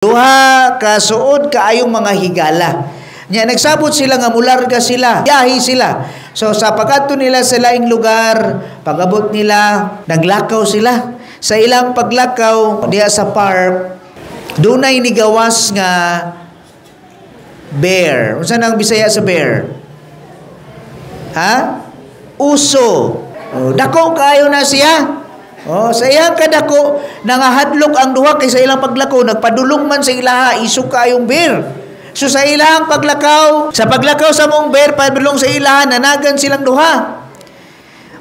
Duha ka suod kaayong mga higala. Nya nagsabot sila nga mularga sila, biyahe sila. So sa pagadto nila sa laing lugar, pag-abot nila, naglakaw sila. Sa ilang paglakaw diha sa park, dunay nigawas nga bear. Unsa nang Bisaya sa bear? Ha? Uso. Oh, dako kayo na siya. Oh, sa iyang kadako nangahadlok ang duha kay sa ilang paglakaw, nagpadulong man sa ilaha, isog kayong bear. So sa ilang paglakaw, sa paglakaw sa mong bear, padulong sa ilaha, nanagan silang duha.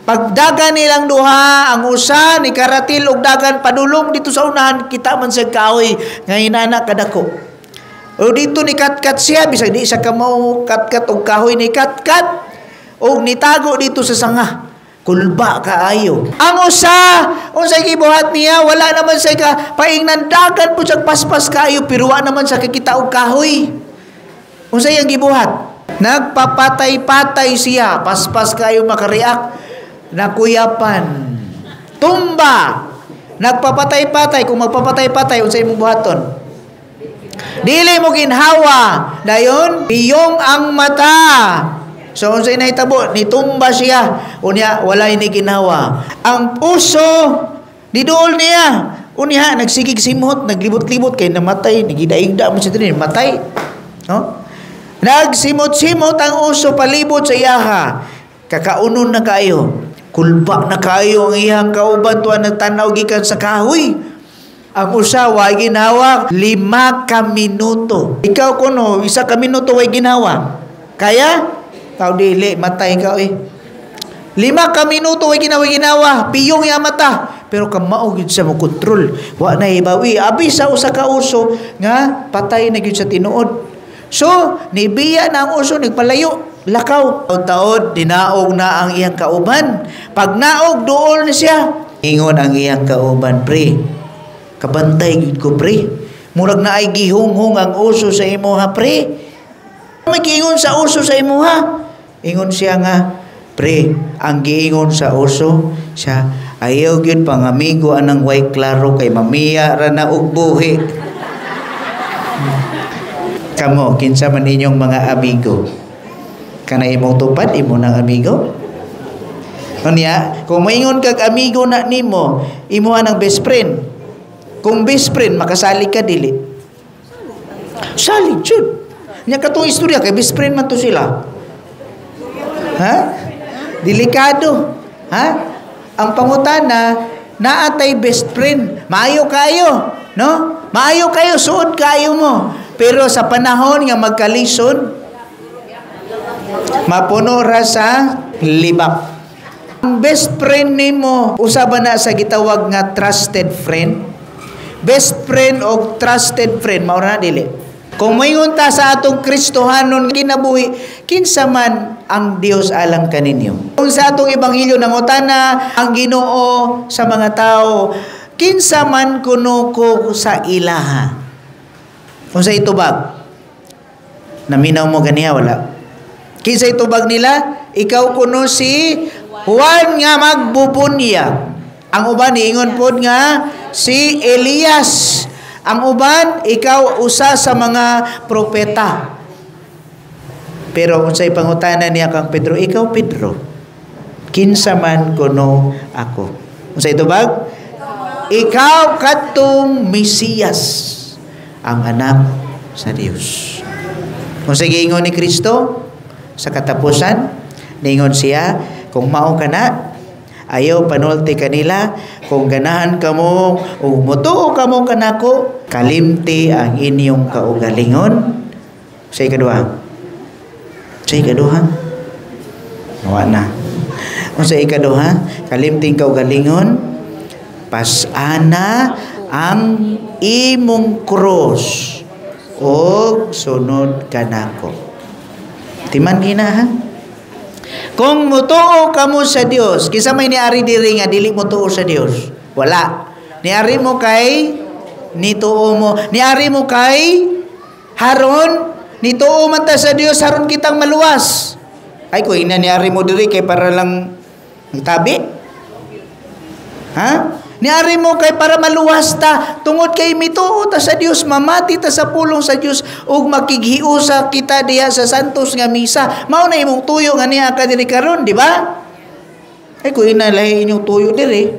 Pagdagan nilang duha, ang usa ni karatil og dagan padulong dito sa unahan, kita man sa kahoy nga hinana kadako. O dito ni katkat siya, bisag di siya kamao katkat og kahoy ni katkat og nitago dito sa sanga. Kulba kaayo. Ang usa, unsay gibuhat niya, wala naman sa paingnan dagan po siyang paspas kaayo, pero wala naman sa kikita og kahoy. Unsay ang gibuhat? Nagpapatay-patay siya, paspas kaayo makariak, nakuyapan. Tumba. Nagpapatay-patay, kung magpapatay-patay, unsay imong buhaton? Dili mo ginhawa. Dayon, biyong ang mata. So, unsay nahitabo, nitumba siya. Unya, walay ni ginawa. Ang puso, didool niya. Unya, nagsigig simot, naglibot-libot, kay namatay, nagidaigda mo siya din, matay. No? Nagsimot-simot ang uso, palibot sa iyaha. Kakaunon na kayo. Kulba na kayo ang iyang kauban, tuwa nagtanaw gikan sa kahoy. Ang usa, way ginawa, 5 ka minuto. Ikaw kuno, 1 ka minuto, way ginawa. Kaya? Tao dili, matay ka 5 ka minuto ay ginawa, piyong ya mata. Pero kamao gyud sa mo kontrol. Wa na ibawi. Abi sa usa ka uso nga patay na gyud sa tinuod. So, nibiya na ang uso, nagpalayo, lakaw. Taod, dinaog na ang iyang kauban. Pag naog, dool na siya. Ingon ang iyang kauban, pre. Kabantay gyud ko, pre. Murag na ay gihunghong ang uso sa imo ha, pre. May giingon sa uso sa imo ha. Ingon siya nga, pre, ang giingon sa uso, siya, ayaw gyud pang amigo anang way klaro kay mamiya ra na og buhi. Kamo, kinsa man inyong mga amigo? Kana imong tupad, imo nang amigo? Unya, kung maingon kag amigo na nimo, imo anang best friend. Kung best friend, makasali ka dili. Sali, jud. Nya katong istorya kay best friend man to sila. Ha? Delikado. Ha? Ang pangutana, naatay best friend. Maayo kayo, no? Maayo kayo, suod kayo mo. Pero sa panahon nga magkalison, mapuno ra sa libak. Ang best friend nimo, usaba na sa gitawag nga trusted friend. Best friend o trusted friend, mao na dili. Kung mayngon ta sa atong Kristohanon kinabuhi, kinsa man ang Dios alang kaninyo. Kung sa atong ebanghelyo nangutana ang Ginoo sa mga tao, kinsa man kuno ko sa ilaha. Kung sa itubag, naminaw mo ganiya wala. Kinsa itubag nila? Ikaw kuno si Juan nga magbubunyag. Ang uban niingon pod nga si Elias. Ang uban, ikaw usa sa mga propeta. Pero kung sa'y pangutana niya kang Pedro, ikaw Pedro, kinsa man kuno ako. Kung sa'y tubag, ikaw katong Mesiyas, ang anak sa Dios. Kung sa'y giingon ni Kristo, sa katapusan, niingon siya, kung mao ka na, ayaw panulti kanila, kung ganahan ka mo o mutuo ka mo kanako, kalimti ang inyong kaugalingon. Sa ikaduha. Sa ikaduha. Nawa na. O sa ikaduha, kalimti ang kaugalingon, pasana ang imong cross o sunod kanako. Timan gina ha? Kung mutuo ka mo sa Dios, kisa may niari diri nga dili mo tuo sa Dios. Wala. Niari mo kay nituo mo. Niari mo kay haron nituo man ta sa Dios haron kitang maluwas. Ay ko ina niari mo diri kay para lang magtabi. Ha? Niari mo kay para maluwas ta, tungod kay mituo ta sa Dios, mamati ta sa pulong sa Dios, ug makighiusa kita diha sa santos nga misa. Mao na imong tuyo nga niya ka diri karon, di ba? Ay kung inalahi inyong tuyo diri.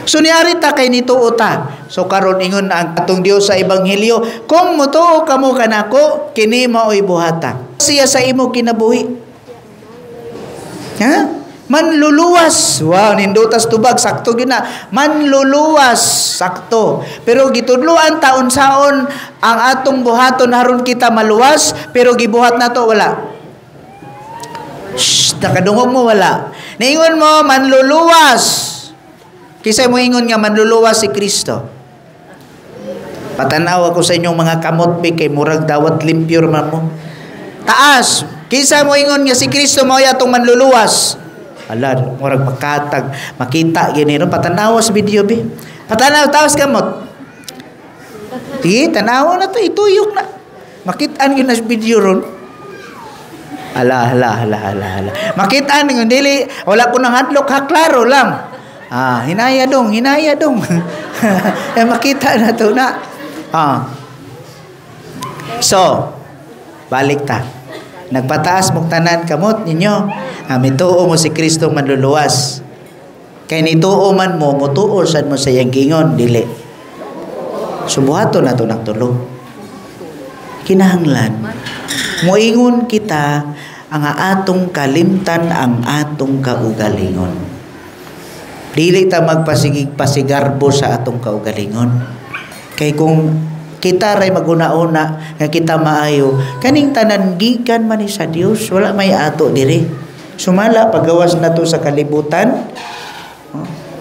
So niari ta kay nituo ta. So karon ingon ang atong Dios sa ebanghelyo, kung mutuo kamo kanako, kini mao'y buhata. Siya sa imo kinabuhi. Ha? Manluluwas. Wow, nindutas tubag, sakto gyud na. Manluluwas, sakto. Pero gitudloan taon-saon ang atong buhaton aron kita maluwas, pero gibuhat nato wala. Shh, nakadungog mo wala. Niingon mo manluluwas. Kisay mo ingon nga manluluwas si Kristo. Patanaw ako sa inyong mga kamot kay murag dawat limpyo man mo. Taas. Kisa mo ingon nga si Kristo mao atong manluluwas. Ala, murag makatag, makita gini ron. Patanaw sa video be. Patanaw tawas kamot. Di tanaw na to, ituyok na. Makitaan gyud na sa video ron. Ala. Makitaan nga dili wala ko nang hadlok ha, klaro lang. Hinaya dong. Makita na to na. So, balik ta. Nagpataas mong tanan kamot ninyo. Mituo mo si Kristo manluluwas. Kay nituo man mo, mutuo sad mo sa iyang gingon, dili. Subuhato na to nagtulog. Kinahanglan. Moingon kita ang atong kalimtan, ang atong kaugalingon. Dili ta magpasigig-pasigarbo sa atong kaugalingon. Kay kung kita ray maguna-una nga kita maayo, kaning tanan gikan man ni sa Dios, wala may ato diri. Sumala pagawas na to sa kalibutan,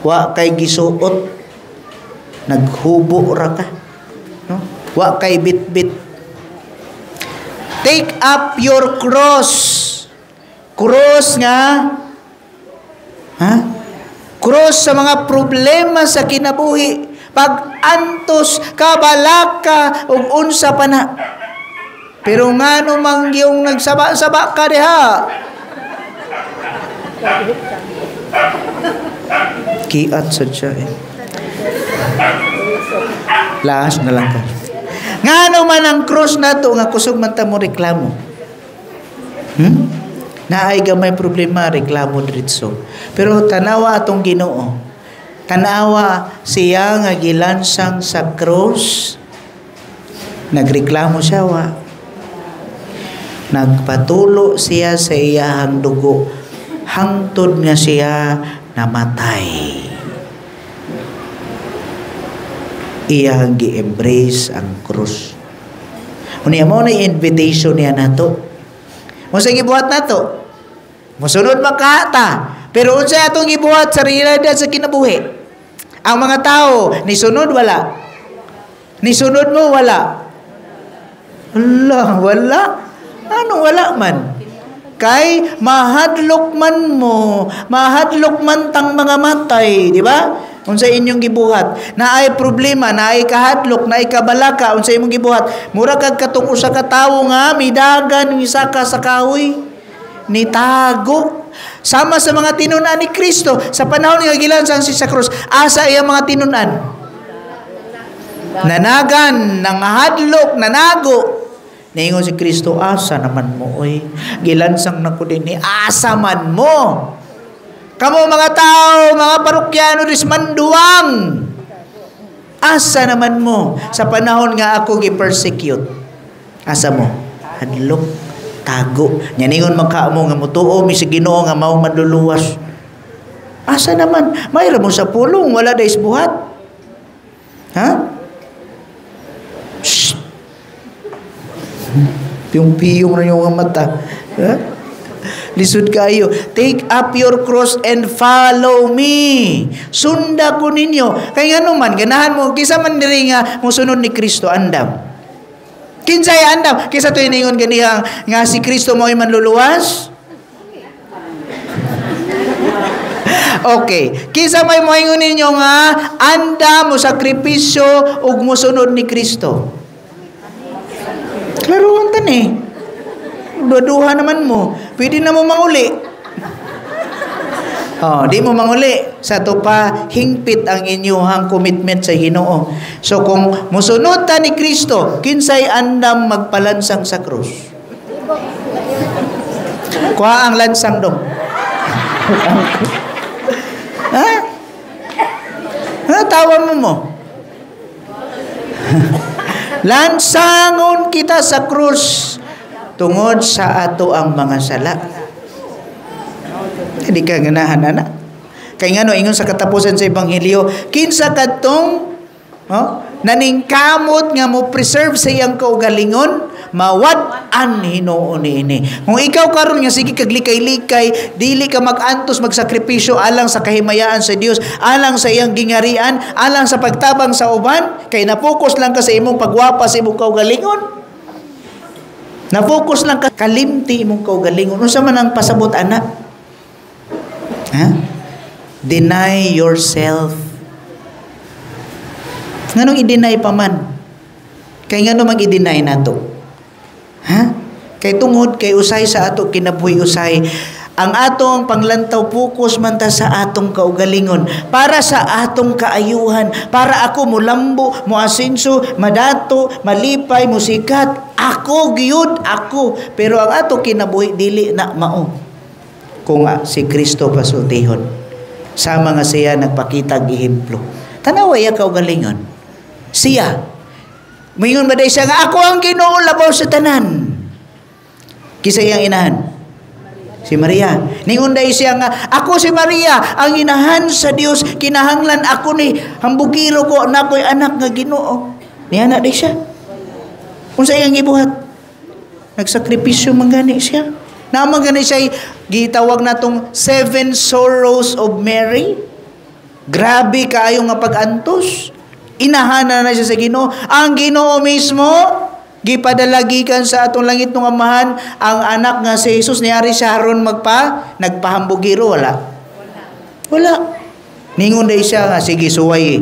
wa kay gisuot, naghubo ra ka, no? Wa kay bitbit. Take up your cross. Cross nga, cross sa mga problema sa kinabuhi. Pag antos, kabalaka, ug unsa pa na. Pero ngano mang yung nagsaba-saba ka diha. Kiat sa siya eh. Laas na lang ka. Ngano man ang cross na to, nga kusog man ta mo reklamo. Naay gamay problema, reklamo diretso. Pero tanawa atong Ginoo. Tanawa siya nga gilansang sa cross. Nagreklamo siya wa. Nagpatulo siya sa iyahang dugo. Hangtod nga siya namatay. Iyang gi-embrace ang krus. Unya mo na invitation niya nato. Mo sa gibuhat nato. Mosunod makata. Pero unsa atong gibuhat sa realidad sa kinabuhi? Ang mga tao ni sunod wala. Ni sunod mo wala. Allah, wala. Ano wala man? Kay mahadlok man mo, mahadlok man tang mga matay, di ba? Unsa inyong gibuhat? Naay problema, naay kahadlok, naay kabalaka, unsa imong gibuhat? Mura kag katong usa ka tawo nga midagan ng isa ka sa kahoy, nitago. Sama sa mga tinunan ni Kristo sa panahon nga gilansang si sa krus, asa iya mga tinunan? Nanagan, nangahadlok, nanago. Naingon si Kristo, asa naman mo, oy. Gilansang na ko din ni asa man mo. Kamo mga tao, mga parokyano, dismanduang. Asa naman mo sa panahon nga ako gi-persecute. Asa mo? Hadlok, tago. Nyaningon magkaamo nga mutuo, mi sa Ginoo nga mao manluluwas. Asa naman? Mayra mo sa pulong, wala days buhat. Ha? Shh. Piyong-piyong na yung mata. Lisod kayo. Take up your cross and follow me. Sunda ko ninyo. Kaya nga naman, ganahan mo, kisa man diri nga, musunod ni Kristo, andam. Kinsay andam. Kisa to iningon ganihang, nga si Kristo mo ay manluluwas. Okay. Kisa may moingon ninyo nga, andam mo sakripisyo, ug musunod ni Kristo. Klaruhan tan eh. Duha naman mo. Pwede na mo manguli. Oh, di mo manguli sa tupa hingpit ang inyuhang commitment sa Ginoo. So kung musunod ta ni Kristo, kinsay andam magpalansang sa krus? Kuha ang lansang dong. Ha? Ha, tawa mo. Lansangon kita sa krus tungod sa ato ang mga sala. Hindi ka ganahan, anak. Kaya nga no, ingon sa katapusan sa Ebanghelyo, kinsa kadtong naningkamot nga mo preserve sa iyang kaugalingon, mawad-an hinuon niini. Kung ikaw karon nga sige kag likay-likay, dili ka mag-antos magsakripisyo alang sa kahimayaan sa Dios, alang sa iyang gingarian, alang sa pagtabang sa uban, kay na-focus lang ka sa imong pagwapa sa imong kaugalingon. Na-focus lang ka kalimti imong kaugalingon. Unsa man ang pasabot, anak? Ha? Deny yourself. Nganong i-deny pa man? Kay ngano mag-i-deny nato? Ha? Kay tungod kay usay sa ato kinabuhi usay. Ang atong panglantaw focus man ta sa atong kaugalingon, para sa atong kaayuhan, para ako mulambo, muasenso, madato, malipay, musikat. Ako gyud ako. Pero ang ato kinabuhi dili na mao. Kung si Kristo pasultihon, sama nga siya nagpakita gihemplo. Tanawa ya kaugalingon. Siya. Mayon ba siya nga ako ang Ginoo labaw sa tanan. Kisa iyang inahan? Si Maria. Ningon day siya nga, ako si Maria, ang inahan sa Dios, kinahanglan ako ni hambugiro ko na ako'y anak nga Ginoo. Niana day siya. Kung sa iyang ibuhat, nagsakripisyo mangani siya. Naman gani siya, gitawag natong 7 sorrows of Mary. Grabe kaayo nga pag-antos. Inahana na siya sa Ginoo. Ang Ginoo mismo, gipadalagikan sa atong langit ng amahan, ang anak nga si Jesus, niyari siya haron nagpahambugiro, wala. Ningon day siya nga, sige suway,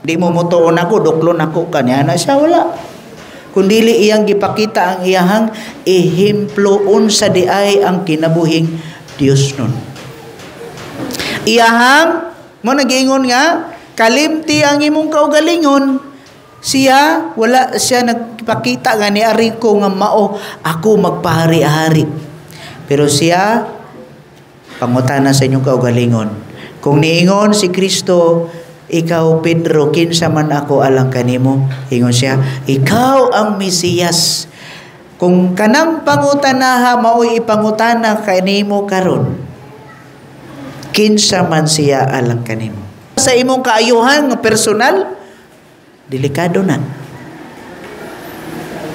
di mo mutuon ako, duklon ako, kanya na siya, wala. Kundili iyang gipakita ang iyahang ehemploon sa diay ang kinabuhing Dios nun. Iyahang, mo nag-ingon nga, kalimti ang imong kaugalingon, siya, wala siya nagpakita nga ni Ariko nga mao, ako magpahari-hari. Pero siya, pangutana sa inyong kaugalingon. Kung niingon si Kristo, ikaw Pedro, kinsa man ako alang kanimo, ingon siya, ikaw ang Mesiyas. Kung kanang pangutanaha mao'y ipangutana kanimo karon, kinsa man siya alang kanimo. Sa imong kaayuhan nga personal, delikado na.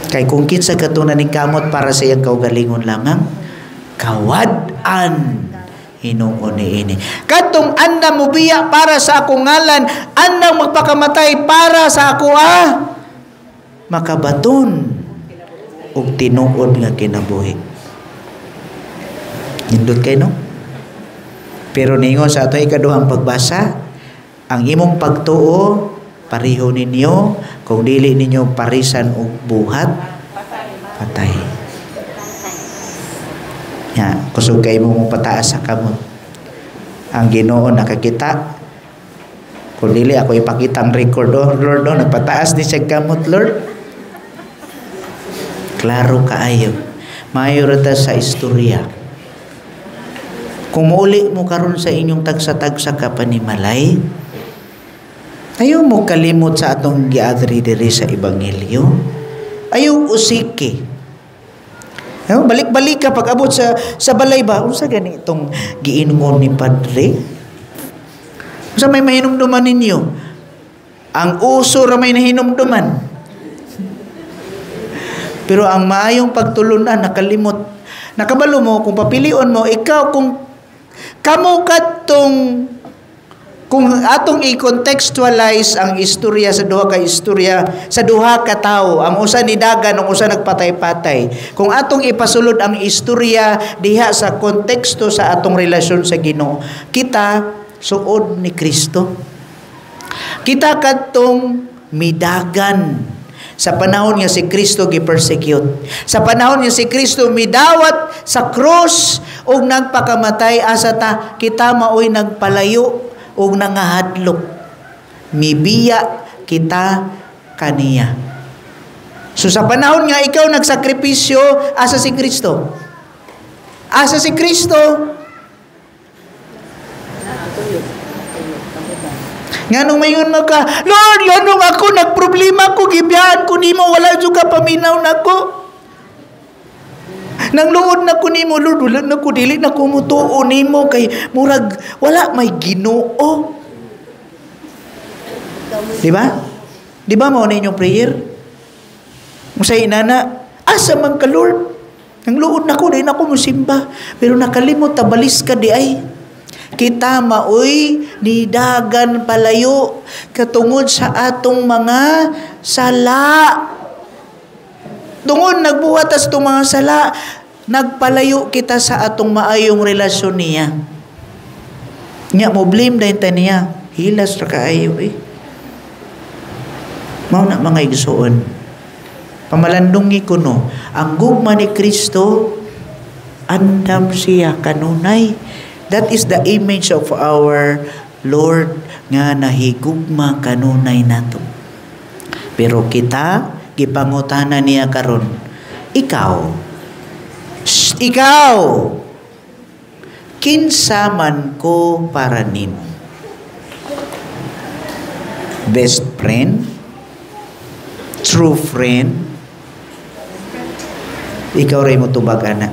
Kay kung kinsa katunan ning kamot para sa iyang kaugalingon lamang, kawad-an hinuon niini. Katong andam mubiya para sa akong ngalan, andam magpakamatay para sa ako makabaton og tinuod nga kinabuhi. Nindot kay no? Pero ningon sa ato ikaduhang pagbasa, ang imong pagtuo pareho ninyo, kung dili ninyo parisan og buhat, patay. Ya, kusog kay mo pataas sa kamot. Ang Ginoo nakakita. Kung dili ako ipakita ang record, Lord, nagpataas ni siya kamot, Lord. Klaro kaayo. Mayorita sa istorya. Kung mauli mo karon sa inyong tagsa-tagsa ka panimalay, ayaw mo kalimot sa atong giadri diri sa Ebanghelyo. Ayaw usiki. Balik-balik ka pag-abot sa balay ba? Unsa gani itong giingon ni Padre? Unsa may mahinumduman ninyo? Ang uso ra may nahinumduman. Pero ang maayong pagtulunan nakalimot. Nakabalo mo kung papilion mo ikaw kung kamo katong kung atong i-contextualize ang istorya sa duha ka istorya, sa duha ka tawo, ang usa ni dagan, ang usa nagpatay-patay. Kung atong ipasulod ang istorya diha sa konteksto sa atong relasyon sa Ginoo, kita suod ni Kristo. Kita kadtong midagan sa panahon nga si Kristo gi-persecute. Sa panahon nga si Kristo midawat sa cross ug nagpakamatay asa ta kita maoy nagpalayo ug nangahadlok. Mibiya kita kaniya. So sa panahon nga ikaw nagsakripisyo, asa si Kristo? Asa si Kristo? Nganong mayon mo ka, Lord, nganong ako nagproblema ko, gibiyahan ko nimo, wala jud ka paminaw nako. Nang luod na ko nimo, Lord, wala na ko, dili na ko mutuo nimo, kay murag, wala may Ginoo. Diba? Diba mo na inyong prayer? Musay inana, asa man ka, Lord? Nang luod na ko, di na ko musimba. Pero nakalimot, tabalis ka di ay. Kita maoy nidagan palayo katungod sa atong mga sala. Tungod nagbuhat as itong mga sala, nagpalayo kita sa atong maayong relasyon niya. Nya mo blame dahil ta niya. Hilas ra kaayo eh. Mao na mga igsoon. Pamalandungi ko no, ang gugma ni Kristo, andam siya kanunay. That is the image of our Lord nga nahigugma kanunay nato. Pero kita, gipangutana niya karon, ikaw, kinsa man ko para nimo? Best friend? True friend? Ikaw ray mo tubag ana.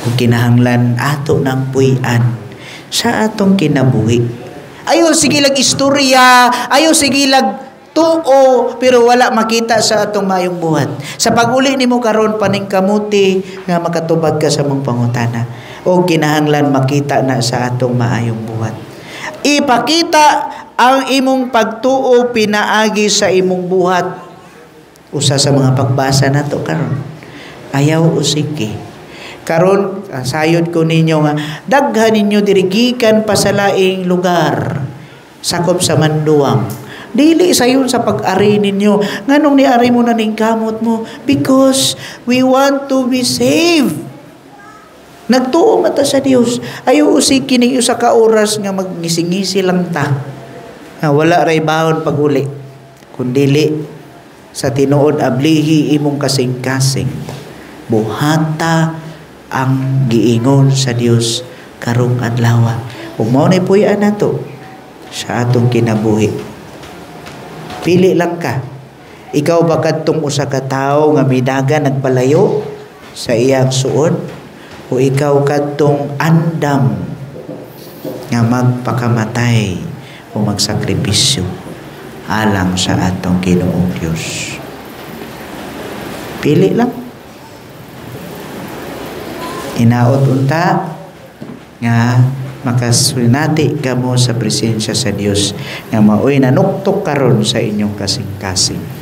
Kung kinahanglan ato ng puy-an sa atong kinabuhi. Ayo sige lag istorya, ayo sige lag tuo, pero wala makita sa atong mayong buhat. Sa pag-uli nimo karon paning kamuti nga makatubag ka sa mong pangutana. O kinahanglan makita na sa atong maayong buhat. Ipakita ang imong pagtuo pinaagi sa imong buhat. Usa sa mga pagbasa nato karon. Ayaw usiki. Karon sayod ko ninyo nga daghan ninyo dirigikan pa sa laing lugar sakop sa manduang. Dili sayon sa pag-ari ninyo. Nganong ni-ari mo na ning kamot mo? Because we want to be saved. Nagtuo mata sa Dios. Ayaw usiki ninyo sa kaoras nga magngisi-ngisi lang ta. Wala ray bahon pag-uli. Kundili sa tinuod ablihi imong kasing-kasing. Buhata ang giingon sa Dios karong adlaw. Ug mao nay puy-an nato sa atong kinabuhi. Pili lang ka. Ikaw ba kadtong usa ka tawo nga midagan nagpalayo sa iyang suod, o ikaw kadtong andam nga magpakamatay o magsakripisyo alang sa atong Ginoong Dios? Pili lang. Inaot unta nga makasunati kamo sa presensya sa Dios nga maoy nanuktok karon sa inyong kasing-kasing.